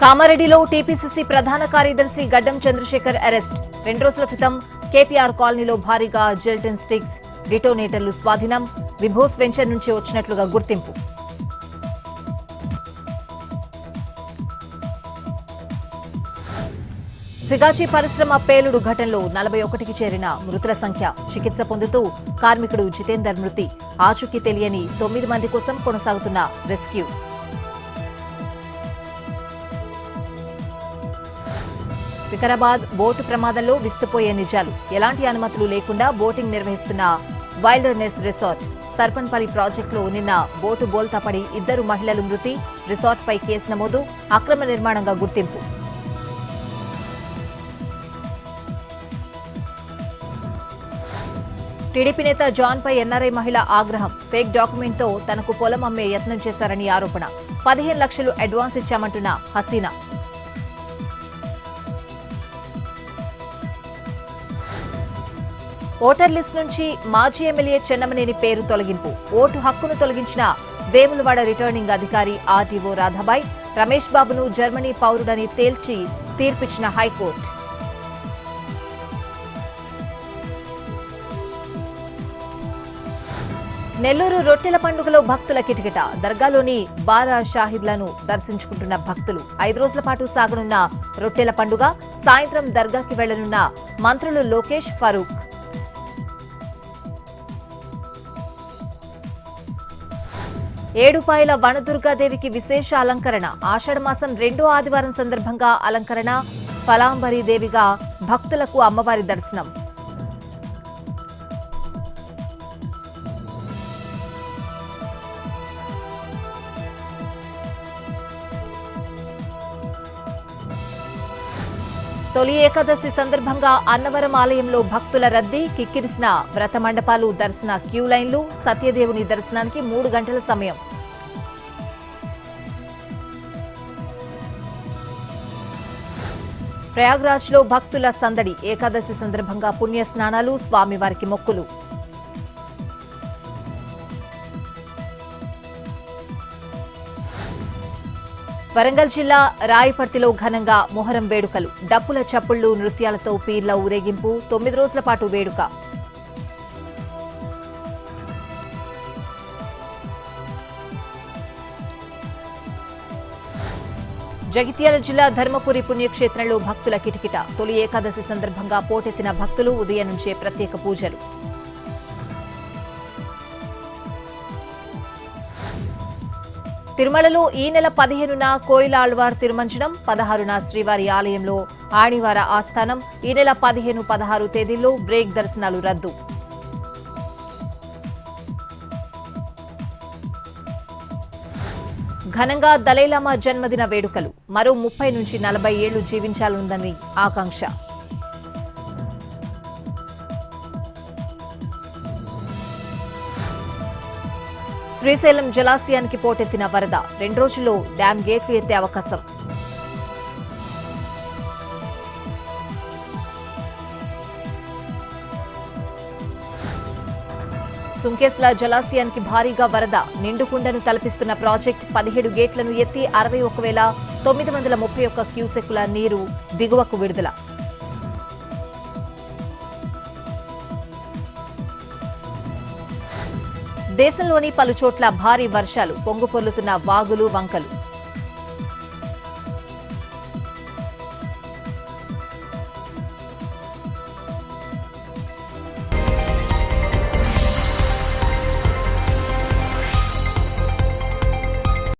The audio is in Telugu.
కామారెడ్డిలో టీపీసీసీ ప్రధాన కార్యదర్శి గడ్డం చంద్రశేఖర్ అరెస్ట్. 2 రోజుల క్రితం కేపీఆర్ కాలనీలో భారీగా జెల్టన్ స్టిక్స్, డిటోనేటర్లు స్వాధీనం. విభోస్ వెంచర్ నుంచి వచ్చినట్లుగా గుర్తింపు. సిగాచి పరిశ్రమ పేలుడు ఘటనలో 41కి చేరిన మృతుల సంఖ్య. చికిత్స పొందుతూ కార్మికుడు జితేందర్ మృతి. ఆచూకీ తెలియని 9 మంది కోసం కొనసాగుతున్న రెస్క్యూ. వికారాబాద్ బోటు ప్రమాదంలో విస్తుపోయే నిజాలు. ఎలాంటి అనుమతులు లేకుండా బోటింగ్ నిర్వహిస్తున్న వైల్డర్నెస్ రిసార్ట్. సర్పన్పల్లి ప్రాజెక్టులో నిన్న బోటు బోల్తా పడి 2 మహిళలు మృతి. రిసార్ట్పై కేసు నమోదు. అక్రమ నిర్మాణంగా గుర్తింపు. టీడీపీ నేత జాన్పై ఎన్ఆర్ఐ మహిళ ఆగ్రహం. ఫేక్ డాక్యుమెంట్తో తనకు పొలం అమ్మే యత్నం చేశారని ఆరోపణ. 15 లక్షలు అడ్వాన్స్ ఇచ్చామంటున్న హసీనా. ఓటర్ లిస్ట్ నుంచి మాజీ ఎమ్మెల్యే చెన్నమనేని పేరు తొలగింపు. ఓటు హక్కును తొలగించిన వేములవాడ రిటర్నింగ్ అధికారి ఆర్టీఓ రాధాబాయ్. రమేష్ బాబును జర్మనీ పౌరుడని తేల్చి తీర్పిచ్చిన హైకోర్టు. నెల్లూరు రొట్టెల పండుగలో భక్తుల కిటకిట. దర్గాలోని బారా షాహిద్లను దర్శించుకుంటున్న భక్తులు. 5 రోజుల పాటు సాగనున్న రొట్టెల పండుగ. సాయంత్రం దర్గాకి వెళ్లనున్న మంత్రులు లోకేష్, ఫరూక్. ఏడుపాయల వనదుర్గాదేవికి విశేష అలంకరణ. ఆషాఢమాసం 2వ ఆదివారం సందర్భంగా అలంకరణ. ఫలాంబరీదేవిగా భక్తులకు అమ్మవారి దర్శనం. తొలి ఏకాదశి సందర్భంగా అన్నవరం ఆలయంలో భక్తుల రద్దీ. కిక్కిరిసిన వ్రత మండపాలు, దర్శన క్యూ లైన్లు. సత్యదేవుని దర్శనానికి 3 గంటల సమయం. ప్రయాగ్రాజ్లో భక్తుల సందడి. ఏకాదశి సందర్భంగా పుణ్య స్నానాలు, స్వామివారికి మొక్కులు. వరంగల్ జిల్లా రాయపర్తిలో ఘనంగా మొహరం వేడుకలు. డప్పుల చప్పుళ్లు, నృత్యాలతో పీర్ల ఊరేగింపు. 9 రోజుల పాటు వేడుక. జగిత్యాల జిల్లా ధర్మపురి పుణ్యక్షేత్రంలో భక్తుల కిటకిట. తొలి ఏకాదశి సందర్భంగా పోటెత్తిన భక్తులు. ఉదయం నుంచే ప్రత్యేక పూజలు. తిరుమలలో ఈ నెల 15న కోయిలాళ్వార్ తిరుమంజనం. 16న శ్రీవారి ఆలయంలో ఆణివార ఆస్థానం. ఈ నెల 15, 16 తేదీల్లో బ్రేక్ దర్శనాలు రద్దు. ఘనంగా దలైలామా జన్మదిన వేడుకలు. మరో 30 నుంచి 40 ఏళ్లు జీవించాలుందని ఆకాంక్ష. శ్రీశైలం జలాశయానికి పోటెత్తిన వరద. 2 రోజుల్లో డ్యాం గేట్లు ఎత్తే అవకాశం. సుంకేశ్ల జలాశయానికి భారీగా వరద. నిండుకుండను తలపిస్తున్న ప్రాజెక్టు. 17 గేట్లను ఎత్తి 61,931 క్యూసెక్కుల నీరు దిగువకు విడుదల. దేశంలోని పలు చోట్ల భారీ వర్షాలు. పొంగుపొర్లుతున్న వాగులు, వంకలు.